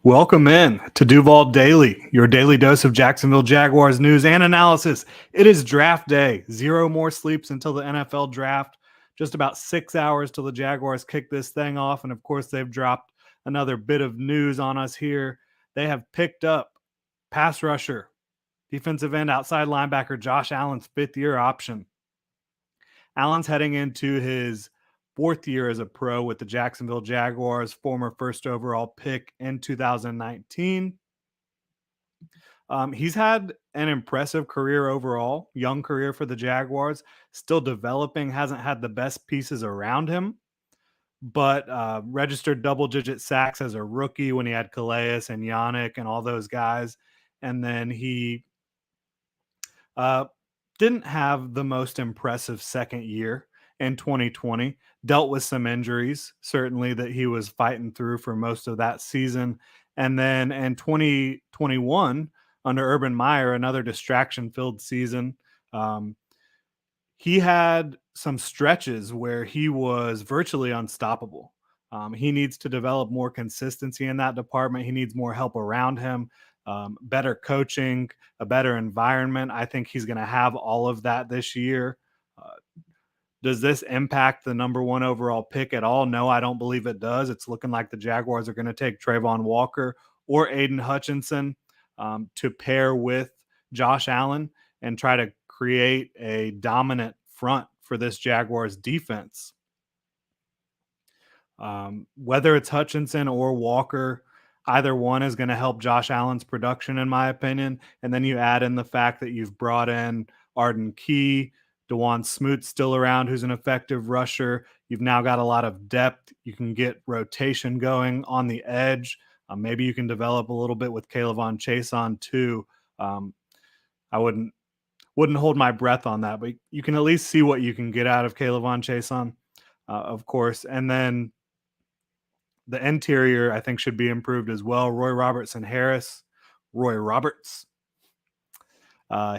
Welcome in to Duval Daily, your daily dose of Jacksonville Jaguars news and analysis. It is draft day. 0 more sleeps until the NFL draft. Just about 6 hours till the Jaguars kick this thing off. And of course, they've dropped another bit of news on us here. They have picked up pass rusher, defensive end, outside linebacker Josh Allen's 5th-year option. Allen's heading into his 4th year as a pro with the Jacksonville Jaguars, former first overall pick in 2019. He's had an impressive career overall, young career for the Jaguars, still developing, hasn't had the best pieces around him, but registered double-digit sacks as a rookie when he had Calais and Yannick and all those guys. And then he uh, didn't have the most impressive second year in 2020, dealt with some injuries, certainly that he was fighting through for most of that season. And then in 2021, under Urban Meyer, another distraction filled season. Um, he had some stretches where he was virtually unstoppable. He needs to develop more consistency in that department. He needs more help around him, better coaching, a better environment. I think he's going to have all of that this year. Uh, does this impact the number 1 overall pick at all? No, I don't believe it does. It's looking like the Jaguars are going to take Trayvon Walker or Aiden Hutchinson to pair with Josh Allen and try to create a dominant front for this Jaguars defense. Whether it's Hutchinson or Walker, either one is going to help Josh Allen's production, in my opinion. And then you add in the fact that you've brought in Arden Key, DeJuan Smoot's still around, who's an effective rusher. You've now got a lot of depth. You can get rotation going on the edge. Maybe you can develop a little bit with Kayvon Chaisson too. I wouldn't hold my breath on that, but you can at least see what you can get out of Kayvon Chaisson, of course. And then the interior, I think, should be improved as well. Roy Roberts,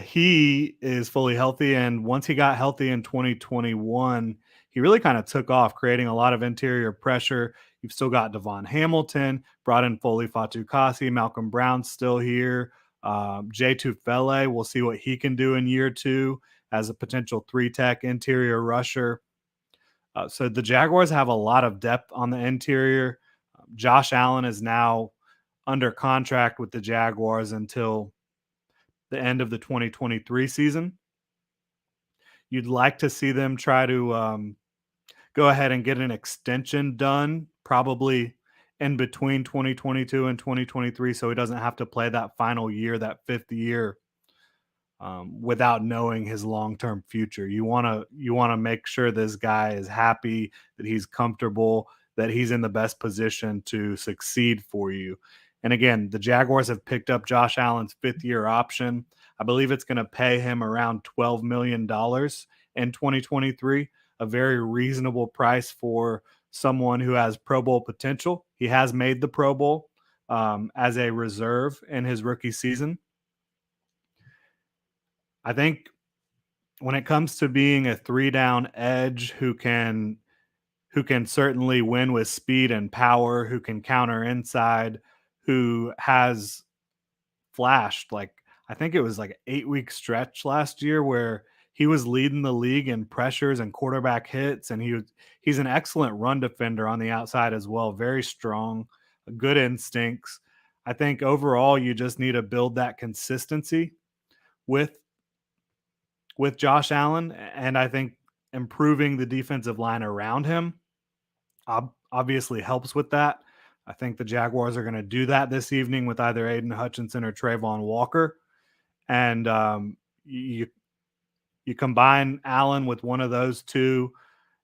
he is fully healthy. And once he got healthy in 2021, he really kind of took off, creating a lot of interior pressure. You've still got Devon Hamilton, brought in Foley Fatukasi, Malcolm Brown's still here. Jay Tufele, we'll see what he can do in year 2 as a potential 3-tech interior rusher. So the Jaguars have a lot of depth on the interior. Josh Allen is now under contract with the Jaguars until the end of the 2023 season. You'd like to see them try to go ahead and get an extension done, probably in between 2022 and 2023, so he doesn't have to play that final year, that 5th year, without knowing his long-term future. You want to make sure this guy is happy, that he's comfortable, that he's in the best position to succeed for you. And again, the Jaguars have picked up Josh Allen's 5th-year option. I believe it's going to pay him around $12 million in 2023, a very reasonable price for someone who has Pro Bowl potential. He has made the Pro Bowl as a reserve in his rookie season. I think when it comes to being a 3-down edge who can certainly win with speed and power, who can counter inside, who has flashed, like I think it was like an 8-week stretch last year where he was leading the league in pressures and quarterback hits, and he's an excellent run defender on the outside as well, very strong, good instincts. I think overall you just need to build that consistency with Josh Allen, and I think improving the defensive line around him obviously helps with that. I think the Jaguars are going to do that this evening with either Aiden Hutchinson or Trayvon Walker. And you combine Allen with one of those two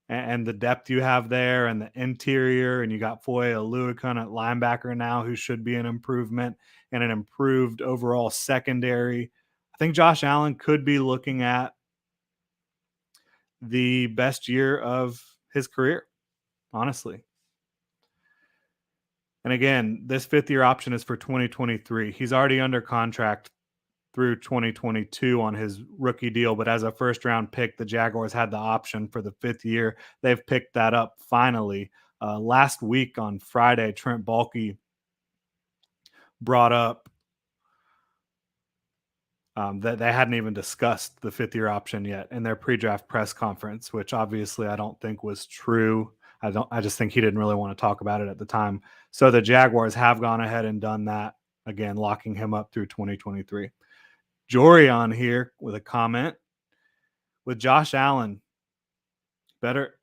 and the depth you have there and the interior, and you got Foye Oluokun at linebacker now, who should be an improvement and an improved overall secondary. I think Josh Allen could be looking at the best year of his career, honestly. And again, this 5th-year option is for 2023. He's already under contract through 2022 on his rookie deal, but as a first-round pick, the Jaguars had the option for the 5th year. They've picked that up finally. Last week on Friday, Trent Baalke brought up that they hadn't even discussed the fifth-year option yet in their pre-draft press conference, which obviously I don't think was true. I just think he didn't really want to talk about it at the time. So the Jaguars have gone ahead and done that, again, locking him up through 2023. Jory on here with a comment. With Josh Allen, better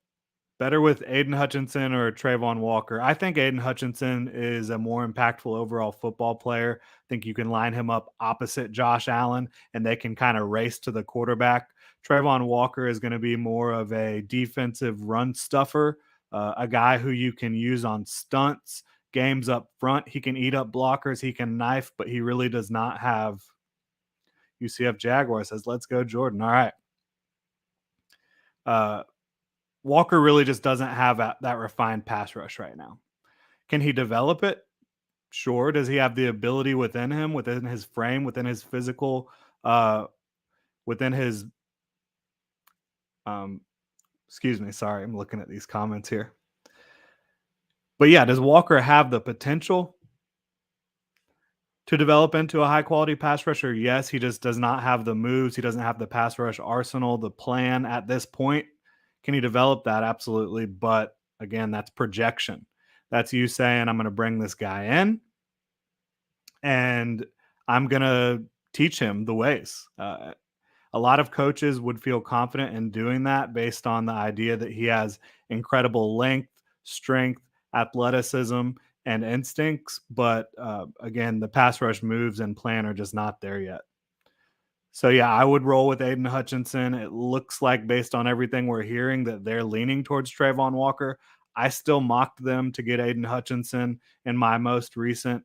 with Aiden Hutchinson or Trayvon Walker? I think Aiden Hutchinson is a more impactful overall football player. I think you can line him up opposite Josh Allen and they can kind of race to the quarterback. Trayvon Walker is going to be more of a defensive run stuffer, a guy who you can use on stunts, games up front. He can eat up blockers, he can knife, but he really does not have. UCF Jaguar says, let's go, Jordan. All right. Walker really just doesn't have that refined pass rush right now. Can he develop it? Sure. Does he have the ability within him, within his frame, within his physical, within his, excuse me, sorry, I'm looking at these comments here. But yeah, does Walker have the potential to develop into a high quality pass rusher? Yes, he just does not have the moves. He doesn't have the pass rush arsenal, the plan at this point. Can he develop that? Absolutely. But again, that's projection. That's you saying, I'm going to bring this guy in and I'm going to teach him the ways. A lot of coaches would feel confident in doing that based on the idea that he has incredible length, strength, athleticism, and instincts. But again, the pass rush moves and plan are just not there yet. So, yeah, I would roll with Aiden Hutchinson. It looks like, based on everything we're hearing, that they're leaning towards Trayvon Walker. I still mocked them to get Aiden Hutchinson in my most recent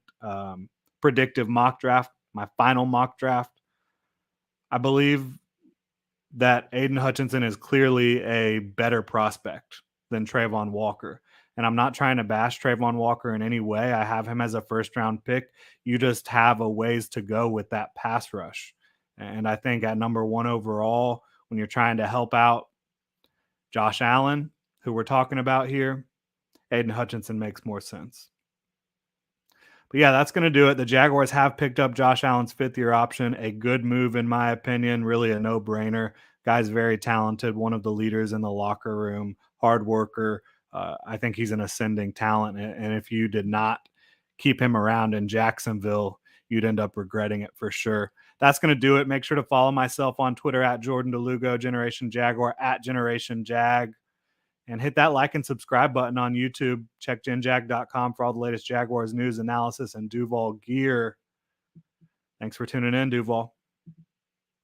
predictive mock draft, my final mock draft. I believe that Aiden Hutchinson is clearly a better prospect than Trayvon Walker. And I'm not trying to bash Trayvon Walker in any way. I have him as a first-round pick. You just have a ways to go with that pass rush. And I think at number 1 overall, when you're trying to help out Josh Allen, who we're talking about here, Aiden Hutchinson makes more sense. But yeah, that's going to do it. The Jaguars have picked up Josh Allen's fifth-year option. A good move, in my opinion, really a no-brainer. Guy's very talented, one of the leaders in the locker room, hard worker. I think he's an ascending talent. And if you did not keep him around in Jacksonville, you'd end up regretting it for sure. That's going to do it. Make sure to follow myself on Twitter at Jordan DeLugo, Generation Jaguar, at Generation Jag. And hit that like and subscribe button on YouTube. Check genjag.com for all the latest Jaguars news, analysis, and Duval gear. Thanks for tuning in, Duval.